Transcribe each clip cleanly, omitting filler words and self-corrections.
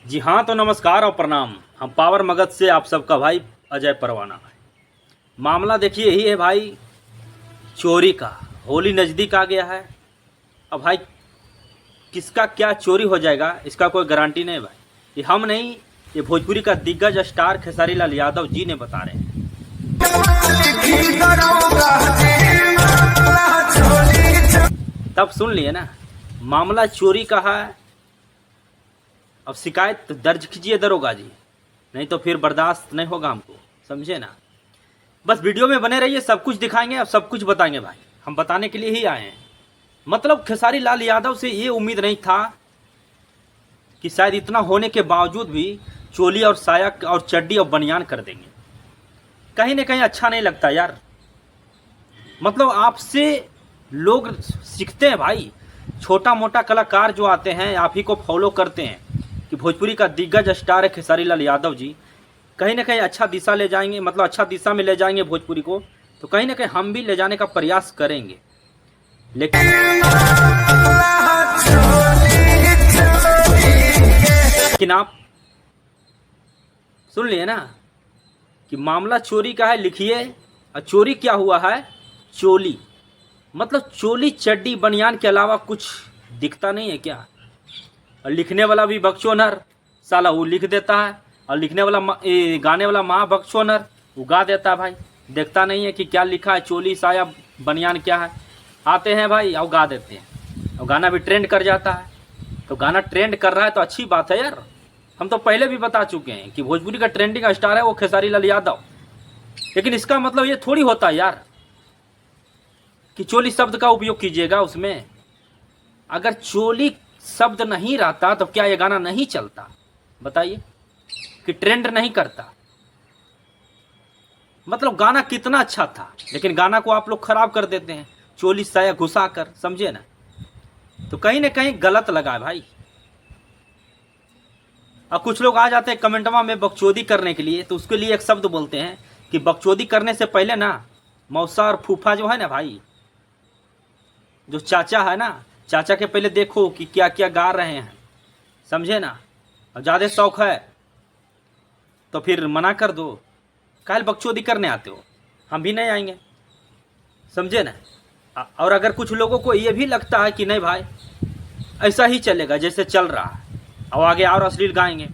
जी हाँ, तो नमस्कार और प्रणाम। हम पावर मगध से आप सबका भाई अजय परवाना है। मामला देखिए यही है भाई, चोरी का। होली नज़दीक आ गया है। अब भाई किसका क्या चोरी हो जाएगा इसका कोई गारंटी नहीं भाई। ये हम नहीं, ये भोजपुरी का दिग्गज स्टार खेसारी लाल यादव जी ने बता रहे हैं। तब सुन लिए ना, मामला चोरी का है। अब शिकायत दर्ज कीजिए दरोगा जी, नहीं तो फिर बर्दाश्त नहीं होगा हमको, समझे ना। बस वीडियो में बने रहिए, सब कुछ दिखाएंगे, अब सब कुछ बताएंगे भाई। हम बताने के लिए ही आए हैं। मतलब खेसारी लाल यादव से ये उम्मीद नहीं था कि शायद इतना होने के बावजूद भी चोली और साया और चड्डी और बनियान कर देंगे। कहीं ना कहीं अच्छा नहीं लगता यार। मतलब आपसे लोग सीखते हैं भाई। छोटा मोटा कलाकार जो आते हैं आप ही को फॉलो करते हैं कि भोजपुरी का दिग्गज स्टार है खेसारी लाल यादव जी, कहीं ना कहीं अच्छा दिशा ले जाएंगे, मतलब अच्छा दिशा में ले जाएंगे भोजपुरी को। तो कहीं ना कहीं हम भी ले जाने का प्रयास करेंगे। लेकिन आप सुन लिए ना कि मामला चोरी का है, लिखिए। और चोरी क्या हुआ है? चोली, मतलब चोली चड्डी बनियान के अलावा कुछ दिखता नहीं है क्या? और लिखने वाला भी बकचोनर साला वो लिख देता है, और लिखने वाला गाने वाला माँ बकचोनर वो गा देता है भाई। देखता नहीं है कि क्या लिखा है, चोली साया बनियान क्या है। आते हैं भाई और गा देते हैं, और गाना भी ट्रेंड कर जाता है। तो गाना ट्रेंड कर रहा है तो अच्छी बात है यार। हम तो पहले भी बता चुके हैं कि भोजपुरी का ट्रेंडिंग स्टार है वो खेसारी लाल यादव। लेकिन इसका मतलब ये थोड़ी होता है यार कि चोली शब्द का उपयोग कीजिएगा उसमें। अगर चोली शब्द नहीं रहता तो क्या ये गाना नहीं चलता? बताइए, कि ट्रेंड नहीं करता। मतलब गाना कितना अच्छा था, लेकिन गाना को आप लोग खराब कर देते हैं चोली साया घुसा कर, समझे ना। तो कहीं ना कहीं गलत लगा है भाई। अब कुछ लोग आ जाते हैं कमेंटवा में बकचोदी करने के लिए, तो उसके लिए एक शब्द बोलते हैं कि बकचोदी करने से पहले ना मौसा और फूफा जो है ना भाई, जो चाचा है ना, चाचा के पहले देखो कि क्या क्या गा रहे हैं, समझे ना। और ज़्यादा शौक है तो फिर मना कर दो। काहे बकचोदी करने आते हो? हम भी नहीं आएंगे, समझे ना। और अगर कुछ लोगों को ये भी लगता है कि नहीं भाई ऐसा ही चलेगा जैसे चल रहा है, और आगे और अश्लील गाएंगे,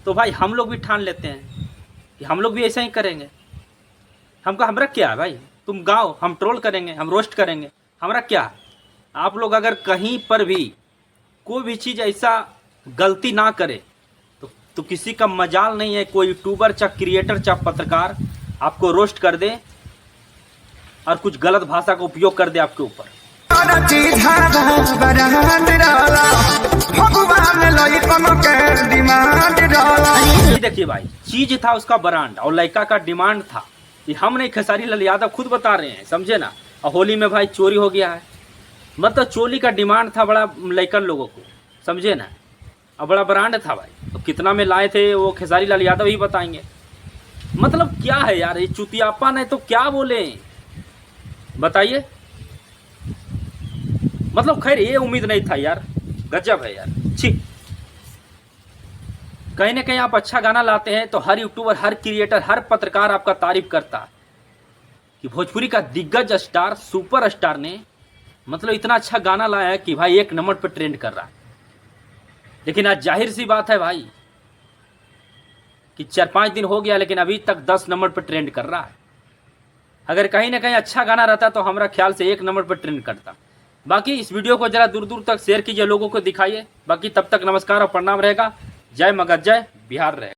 तो भाई हम लोग भी ठान लेते हैं कि हम लोग भी ऐसा ही करेंगे। हमरा क्या है भाई, तुम गाओ, हम ट्रोल करेंगे, हम रोस्ट करेंगे, हमरा क्या है। आप लोग अगर कहीं पर भी कोई भी चीज़ ऐसा गलती ना करे तो किसी का मजाल नहीं है कोई यूट्यूबर चाहे क्रिएटर चाहे पत्रकार आपको रोस्ट कर दे और कुछ गलत भाषा का उपयोग कर दे आपके ऊपर। देखिए भाई, चीज था उसका ब्रांड और लड़का का डिमांड था। ये हम नहीं, खेसारी लाल यादव खुद बता रहे हैं, समझे ना। और होली में भाई चोरी हो गया है। मतलब चोली का डिमांड था बड़ा लड़कन लोगों को, समझे ना। और बड़ा ब्रांड था भाई। तो कितना में लाए थे वो खेसारी लाल यादव ही बताएंगे। मतलब क्या है यार, ये चुतियापा नहीं तो क्या बोले, बताइए। मतलब खैर ये उम्मीद नहीं था यार, गजब है यार, छी। कहीं ना कहीं आप अच्छा गाना लाते हैं तो हर यूट्यूबर, हर क्रिएटर, हर पत्रकार आपका तारीफ करता है कि भोजपुरी का दिग्गज स्टार, सुपर स्टार ने मतलब इतना अच्छा गाना लाया है कि भाई 1 नंबर पर ट्रेंड कर रहा है। लेकिन आज जाहिर सी बात है भाई कि 4-5 दिन हो गया लेकिन अभी तक 10 नंबर पर ट्रेंड कर रहा है। अगर कहीं ना कहीं अच्छा गाना रहता तो हमारा ख्याल से 1 नंबर पर ट्रेंड करता। बाकी इस वीडियो को जरा दूर दूर तक शेयर कीजिए, लोगों को दिखाइए। बाकी तब तक नमस्कार और प्रणाम रहेगा। जय मगध, जय बिहार रहे।